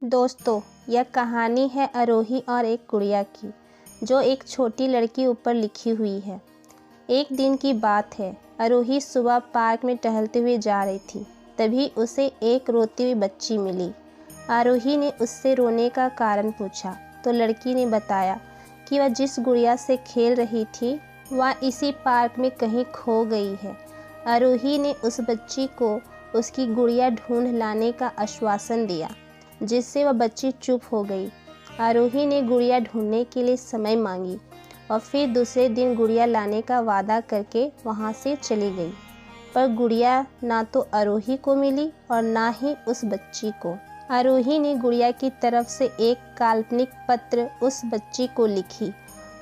दोस्तों, यह कहानी है आरोही और एक गुड़िया की, जो एक छोटी लड़की ऊपर लिखी हुई है। एक दिन की बात है, आरोही सुबह पार्क में टहलते हुए जा रही थी। तभी उसे एक रोती हुई बच्ची मिली। आरोही ने उससे रोने का कारण पूछा तो लड़की ने बताया कि वह जिस गुड़िया से खेल रही थी वह इसी पार्क में कहीं खो गई है। आरोही ने उस बच्ची को उसकी गुड़िया ढूंढ लाने का आश्वासन दिया, जिससे वह बच्ची चुप हो गई। आरोही ने गुड़िया ढूंढने के लिए समय मांगी और फिर दूसरे दिन गुड़िया लाने का वादा करके वहां से चली गई। पर गुड़िया ना तो आरोही को मिली और ना ही उस बच्ची को। आरोही ने गुड़िया की तरफ से एक काल्पनिक पत्र उस बच्ची को लिखी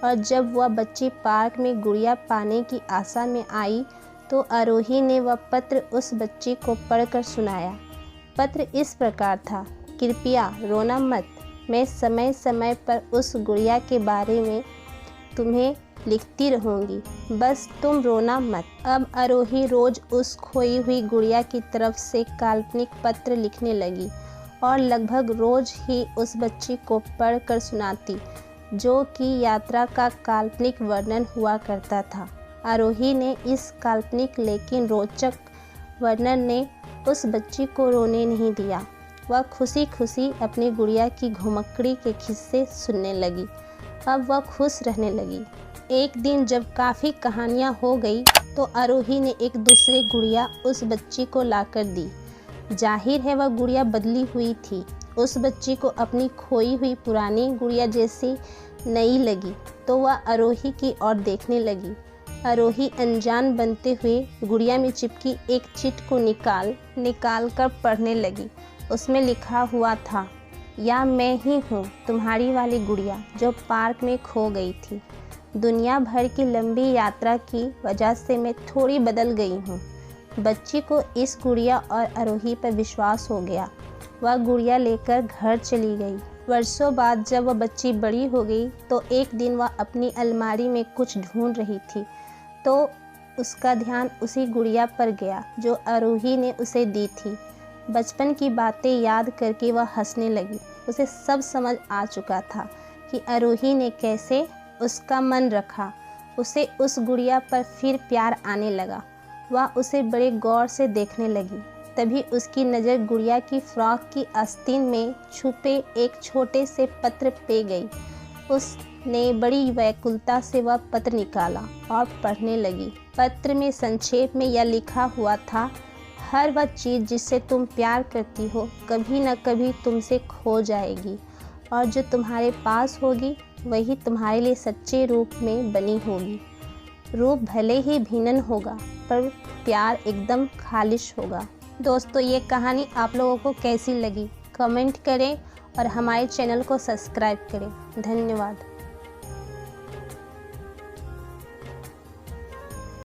और जब वह बच्ची पार्क में गुड़िया पाने की आशा में आई तो आरोही ने वह पत्र उस बच्ची को पढ़कर सुनाया। पत्र इस प्रकार था: कृपया रोना मत, मैं समय समय पर उस गुड़िया के बारे में तुम्हें लिखती रहूँगी, बस तुम रोना मत। अब आरोही रोज़ उस खोई हुई गुड़िया की तरफ से काल्पनिक पत्र लिखने लगी और लगभग रोज़ ही उस बच्ची को पढ़ कर सुनाती, जो कि यात्रा का काल्पनिक वर्णन हुआ करता था। आरोही ने इस काल्पनिक लेकिन रोचक वर्णन ने उस बच्ची को रोने नहीं दिया। वह खुशी खुशी अपनी गुड़िया की घुमक्कड़ी के किस्से सुनने लगी। अब वह खुश रहने लगी। एक दिन जब काफ़ी कहानियाँ हो गई तो आरोही ने एक दूसरी गुड़िया उस बच्ची को लाकर दी। जाहिर है वह गुड़िया बदली हुई थी। उस बच्ची को अपनी खोई हुई पुरानी गुड़िया जैसी नई लगी तो वह आरोही की ओर देखने लगी। आरोही अनजान बनते हुए गुड़िया में चिपकी एक चिट को निकाल कर पढ़ने लगी। उसमें लिखा हुआ था: या मैं ही हूँ तुम्हारी वाली गुड़िया जो पार्क में खो गई थी। दुनिया भर की लंबी यात्रा की वजह से मैं थोड़ी बदल गई हूँ। बच्ची को इस गुड़िया और आरोही पर विश्वास हो गया। वह गुड़िया लेकर घर चली गई। वर्षों बाद जब वह बच्ची बड़ी हो गई तो एक दिन वह अपनी अलमारी में कुछ ढूंढ रही थी तो उसका ध्यान उसी गुड़िया पर गया जो आरोही ने उसे दी थी। बचपन की बातें याद करके वह हंसने लगी। उसे सब समझ आ चुका था कि आरोही ने कैसे उसका मन रखा। उसे उस गुड़िया पर फिर प्यार आने लगा। वह उसे बड़े गौर से देखने लगी। तभी उसकी नज़र गुड़िया की फ्रॉक की आस्तीन में छुपे एक छोटे से पत्र पे गई। उसने बड़ी व्याकुलता से वह पत्र निकाला और पढ़ने लगी। पत्र में संक्षेप में यह लिखा हुआ था: हर वह चीज़ जिससे तुम प्यार करती हो कभी न कभी तुमसे खो जाएगी और जो तुम्हारे पास होगी वही तुम्हारे लिए सच्चे रूप में बनी होगी। रूप भले ही भिन्न होगा पर प्यार एकदम खालिश होगा। दोस्तों, ये कहानी आप लोगों को कैसी लगी कमेंट करें और हमारे चैनल को सब्सक्राइब करें। धन्यवाद।